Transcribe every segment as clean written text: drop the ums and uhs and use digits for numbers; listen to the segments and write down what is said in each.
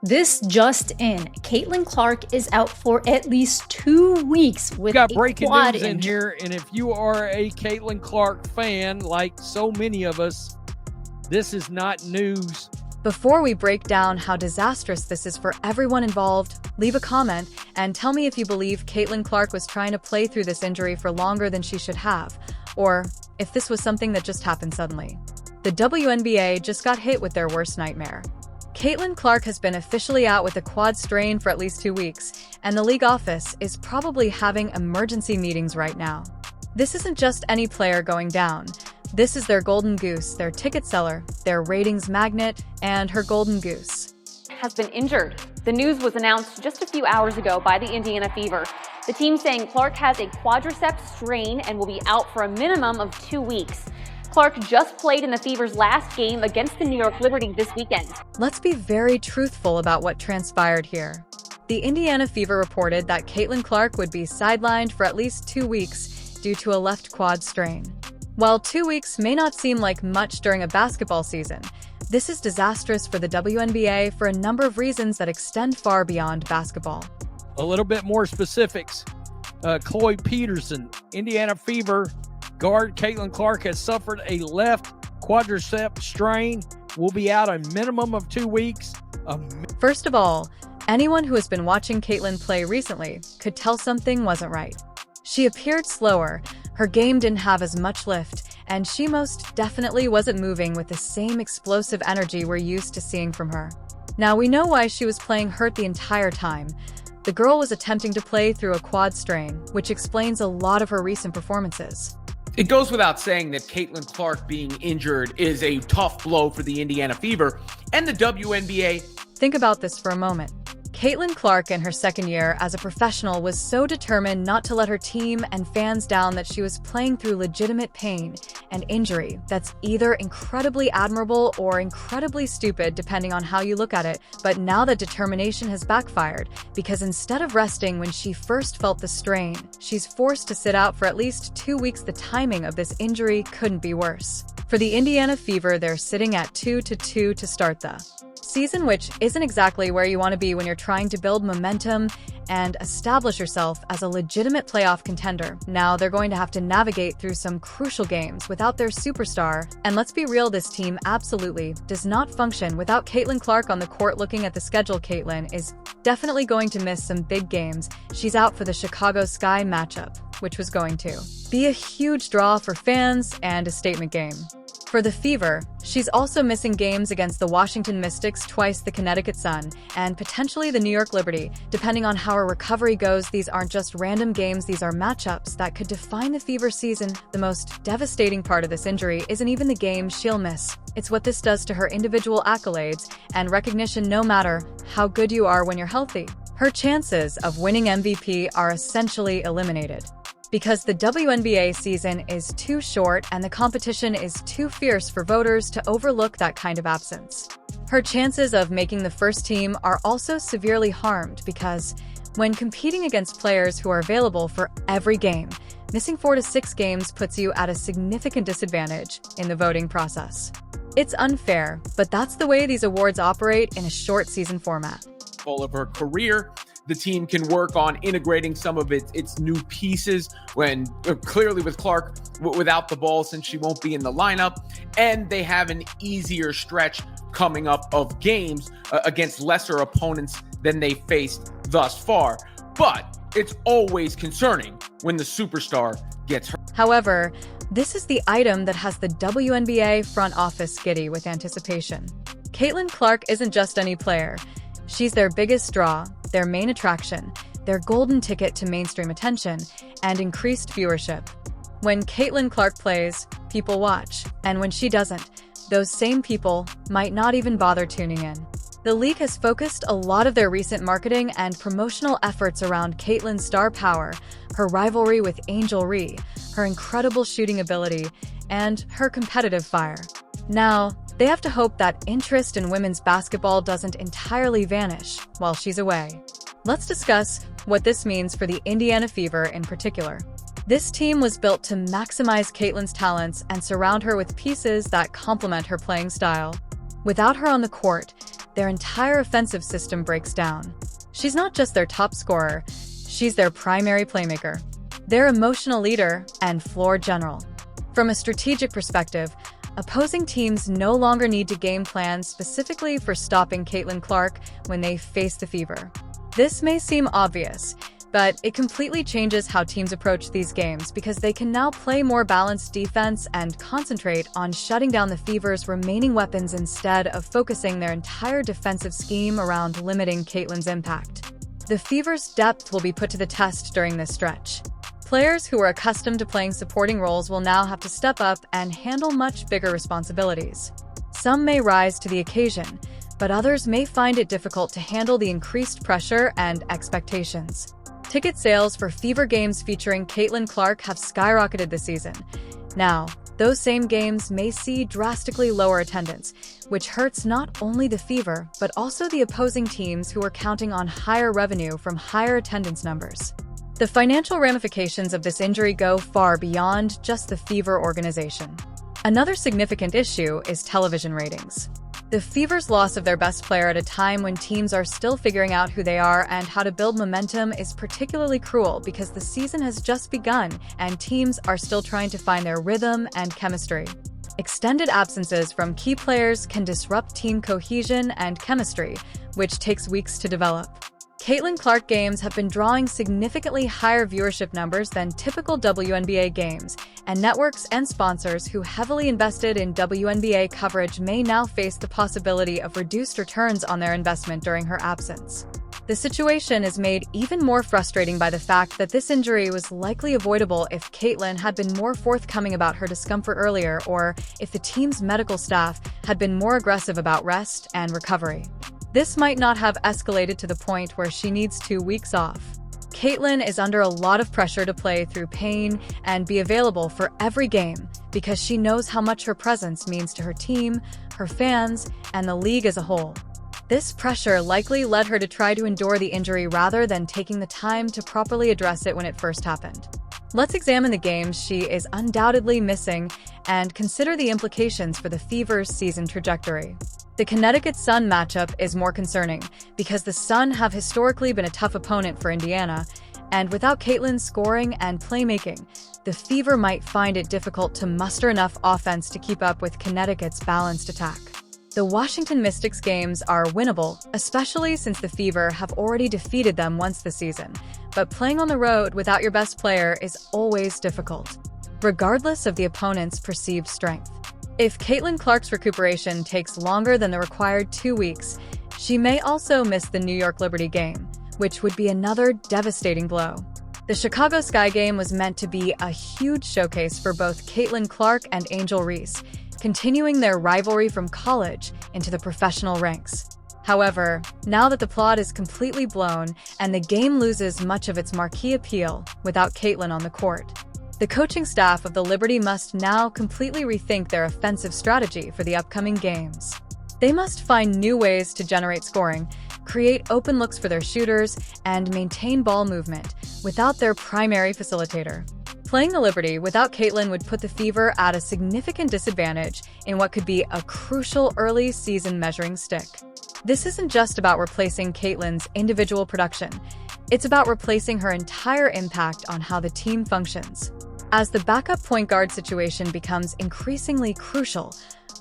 This just in, Caitlin Clark is out for at least 2 weeks with got a breaking quad news in injury. here, and if you are a Caitlin Clark fan, like so many of us, this is not news. Before we break down how disastrous this is for everyone involved, leave a comment and tell me if you believe Caitlin Clark was trying to play through this injury for longer than she should have, or if this was something that just happened suddenly. The WNBA just got hit with their worst nightmare. Caitlin Clark has been officially out with a quad strain for at least 2 weeks, and the league office is probably having emergency meetings right now. This isn't just any player going down. This is their golden goose, their ticket seller, their ratings magnet, and her golden goose has been injured. The news was announced just a few hours ago by the Indiana Fever. The team saying Clark has a quadriceps strain and will be out for a minimum of 2 weeks. Clark just played in the Fever's last game against the New York Liberty this weekend. Let's be very truthful about what transpired here. The Indiana Fever reported that Caitlin Clark would be sidelined for at least 2 weeks due to a left quad strain. While 2 weeks may not seem like much during a basketball season, this is disastrous for the WNBA for a number of reasons that extend far beyond basketball. A little bit more specifics. Chloe Peterson, Indiana Fever guard Caitlin Clark has suffered a left quadriceps strain, will be out a minimum of 2 weeks. First of all, anyone who has been watching Caitlin play recently could tell something wasn't right. She appeared slower, her game didn't have as much lift, and she most definitely wasn't moving with the same explosive energy we're used to seeing from her. Now, we know why she was playing hurt the entire time. The girl was attempting to play through a quad strain, which explains a lot of her recent performances. It goes without saying that Caitlin Clark being injured is a tough blow for the Indiana Fever and the WNBA. Think about this for a moment. Caitlin Clark in her second year as a professional was so determined not to let her team and fans down that she was playing through legitimate pain and injury that's either incredibly admirable or incredibly stupid depending on how you look at it. But now that determination has backfired, because instead of resting when she first felt the strain, she's forced to sit out for at least 2 weeks. The timing of this injury couldn't be worse. For the Indiana Fever, they're sitting at 2-2 to start the season, which isn't exactly where you want to be when you're trying to build momentum and establish yourself as a legitimate playoff contender. Now they're going to have to navigate through some crucial games without their superstar. And let's be real, this team absolutely does not function without Caitlin Clark on the court. Looking at the schedule, Caitlin is definitely going to miss some big games. She's out for the Chicago Sky matchup, which was going to be a huge draw for fans and a statement game. For the Fever, she's also missing games against the Washington Mystics, twice the Connecticut Sun, and potentially the New York Liberty. Depending on how her recovery goes, these aren't just random games, these are matchups that could define the Fever season. The most devastating part of this injury isn't even the games she'll miss. It's what this does to her individual accolades and recognition. No matter how good you are when you're healthy, her chances of winning MVP are essentially eliminated. Because the WNBA season is too short and the competition is too fierce for voters to overlook that kind of absence. Her chances of making the first team are also severely harmed because when competing against players who are available for every game, missing 4 to 6 games puts you at a significant disadvantage in the voting process. It's unfair, but that's the way these awards operate in a short season format. Full of her career, the team can work on integrating some of its new pieces when clearly with Clark without the ball, since she won't be in the lineup, and they have an easier stretch coming up of games against lesser opponents than they faced thus far. But it's always concerning when the superstar gets hurt. However, this is the item that has the WNBA front office giddy with anticipation. Caitlin Clark isn't just any player. She's their biggest draw, their main attraction, their golden ticket to mainstream attention and increased viewership. When Caitlin Clark plays, people watch, and when she doesn't, those same people might not even bother tuning in. The league has focused a lot of their recent marketing and promotional efforts around Caitlin's star power, her rivalry with Angel Ree, her incredible shooting ability, and her competitive fire. Now, they have to hope that interest in women's basketball doesn't entirely vanish while she's away. Let's discuss what this means for the Indiana Fever in particular. This team was built to maximize Caitlin's talents and surround her with pieces that complement her playing style. Without her on the court, their entire offensive system breaks down. She's not just their top scorer, she's their primary playmaker, their emotional leader, and floor general. From a strategic perspective, opposing teams no longer need to game plan specifically for stopping Caitlin Clark when they face the Fever. This may seem obvious, but it completely changes how teams approach these games because they can now play more balanced defense and concentrate on shutting down the Fever's remaining weapons instead of focusing their entire defensive scheme around limiting Caitlin's impact. The Fever's depth will be put to the test during this stretch. Players who are accustomed to playing supporting roles will now have to step up and handle much bigger responsibilities. Some may rise to the occasion, but others may find it difficult to handle the increased pressure and expectations. Ticket sales for Fever games featuring Caitlin Clark have skyrocketed this season. Now, those same games may see drastically lower attendance, which hurts not only the Fever, but also the opposing teams who are counting on higher revenue from higher attendance numbers. The financial ramifications of this injury go far beyond just the Fever organization. Another significant issue is television ratings. The Fever's loss of their best player at a time when teams are still figuring out who they are and how to build momentum is particularly cruel because the season has just begun and teams are still trying to find their rhythm and chemistry. Extended absences from key players can disrupt team cohesion and chemistry, which takes weeks to develop. Caitlin Clark games have been drawing significantly higher viewership numbers than typical WNBA games, and networks and sponsors who heavily invested in WNBA coverage may now face the possibility of reduced returns on their investment during her absence. The situation is made even more frustrating by the fact that this injury was likely avoidable if Caitlin had been more forthcoming about her discomfort earlier or if the team's medical staff had been more aggressive about rest and recovery. This might not have escalated to the point where she needs 2 weeks off. Caitlin is under a lot of pressure to play through pain and be available for every game because she knows how much her presence means to her team, her fans, and the league as a whole. This pressure likely led her to try to endure the injury rather than taking the time to properly address it when it first happened. Let's examine the games she is undoubtedly missing and consider the implications for the Fever's season trajectory. The Connecticut Sun matchup is more concerning because the Sun have historically been a tough opponent for Indiana, and without Caitlin's scoring and playmaking, the Fever might find it difficult to muster enough offense to keep up with Connecticut's balanced attack. The Washington Mystics games are winnable, especially since the Fever have already defeated them once this season, but playing on the road without your best player is always difficult, regardless of the opponent's perceived strength. If Caitlin Clark's recuperation takes longer than the required 2 weeks, she may also miss the New York Liberty game, which would be another devastating blow. The Chicago Sky game was meant to be a huge showcase for both Caitlin Clark and Angel Reese, continuing their rivalry from college into the professional ranks. However, now that the plot is completely blown and the game loses much of its marquee appeal without Caitlin on the court, the coaching staff of the Liberty must now completely rethink their offensive strategy for the upcoming games. They must find new ways to generate scoring, create open looks for their shooters, and maintain ball movement without their primary facilitator. Playing the Liberty without Caitlin would put the Fever at a significant disadvantage in what could be a crucial early season measuring stick. This isn't just about replacing Caitlin's individual production, it's about replacing her entire impact on how the team functions. As the backup point guard situation becomes increasingly crucial,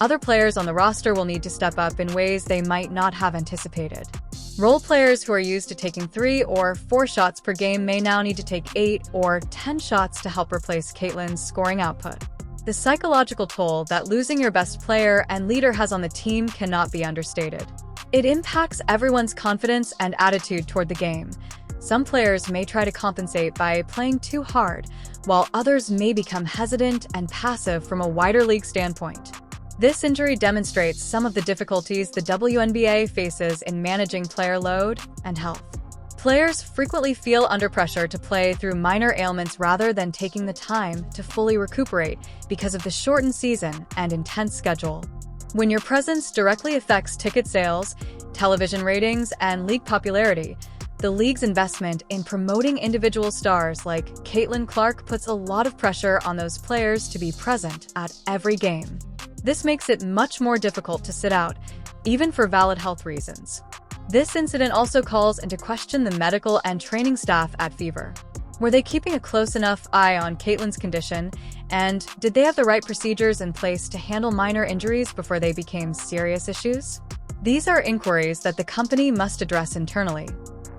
other players on the roster will need to step up in ways they might not have anticipated. Role players who are used to taking 3 or 4 shots per game may now need to take 8 or 10 shots to help replace Caitlin's scoring output. The psychological toll that losing your best player and leader has on the team cannot be understated. It impacts everyone's confidence and attitude toward the game. Some players may try to compensate by playing too hard, while others may become hesitant and passive from a wider league standpoint. This injury demonstrates some of the difficulties the WNBA faces in managing player load and health. Players frequently feel under pressure to play through minor ailments rather than taking the time to fully recuperate because of the shortened season and intense schedule. When your presence directly affects ticket sales, television ratings, and league popularity, the league's investment in promoting individual stars like Caitlin Clark puts a lot of pressure on those players to be present at every game. This makes it much more difficult to sit out, even for valid health reasons. This incident also calls into question the medical and training staff at Fever. Were they keeping a close enough eye on Caitlyn's condition, and did they have the right procedures in place to handle minor injuries before they became serious issues? These are inquiries that the company must address internally.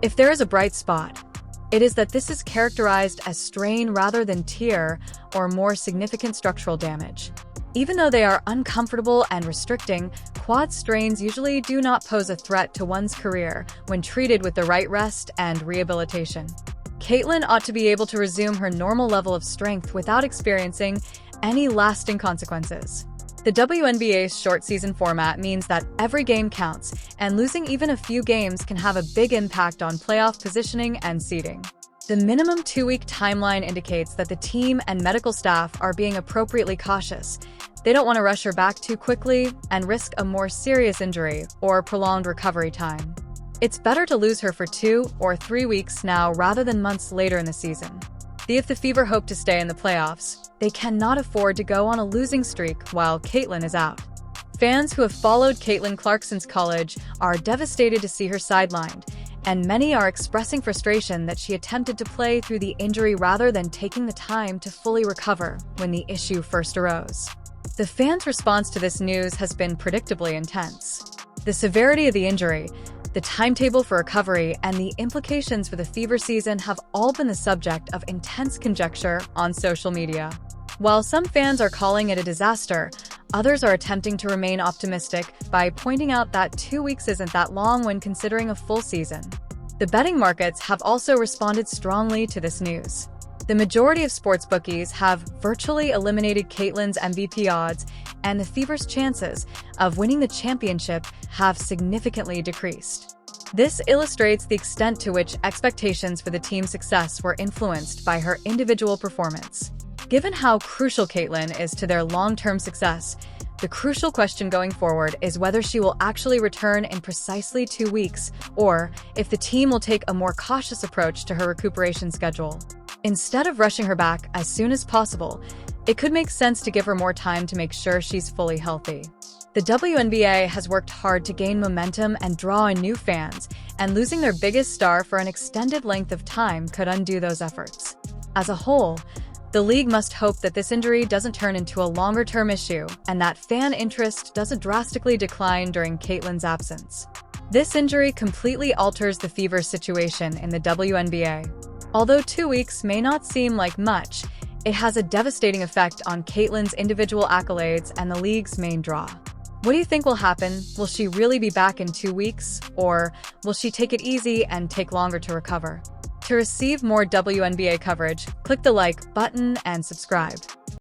If there is a bright spot, it is that this is characterized as strain rather than tear or more significant structural damage. Even though they are uncomfortable and restricting, quad strains usually do not pose a threat to one's career when treated with the right rest and rehabilitation. Caitlyn ought to be able to resume her normal level of strength without experiencing any lasting consequences. The WNBA's short season format means that every game counts, and losing even a few games can have a big impact on playoff positioning and seeding. The minimum 2-week timeline indicates that the team and medical staff are being appropriately cautious. They don't want to rush her back too quickly and risk a more serious injury or prolonged recovery time. It's better to lose her for 2 or 3 weeks now rather than months later in the season. If the Fever hope to stay in the playoffs, they cannot afford to go on a losing streak while Caitlyn is out. Fans who have followed Caitlin Clark since college are devastated to see her sidelined, and many are expressing frustration that she attempted to play through the injury rather than taking the time to fully recover when the issue first arose. The fans' response to this news has been predictably intense. The severity of the injury, the timetable for recovery, and the implications for the Fever season have all been the subject of intense conjecture on social media. While some fans are calling it a disaster, others are attempting to remain optimistic by pointing out that 2 weeks isn't that long when considering a full season. The betting markets have also responded strongly to this news. The majority of sportsbookies have virtually eliminated Caitlyn's MVP odds, and the Fever's chances of winning the championship have significantly decreased. This illustrates the extent to which expectations for the team's success were influenced by her individual performance. Given how crucial Caitlyn is to their long-term success, the crucial question going forward is whether she will actually return in precisely 2 weeks, or if the team will take a more cautious approach to her recuperation schedule. Instead of rushing her back as soon as possible, it could make sense to give her more time to make sure she's fully healthy. The WNBA has worked hard to gain momentum and draw in new fans, and losing their biggest star for an extended length of time could undo those efforts. As a whole, the league must hope that this injury doesn't turn into a longer-term issue and that fan interest doesn't drastically decline during Caitlyn's absence. This injury completely alters the Fever's situation in the WNBA. Although 2 weeks may not seem like much, it has a devastating effect on Caitlyn's individual accolades and the league's main draw. What do you think will happen? Will she really be back in 2 weeks, or will she take it easy and take longer to recover? To receive more WNBA coverage, click the like button and subscribe.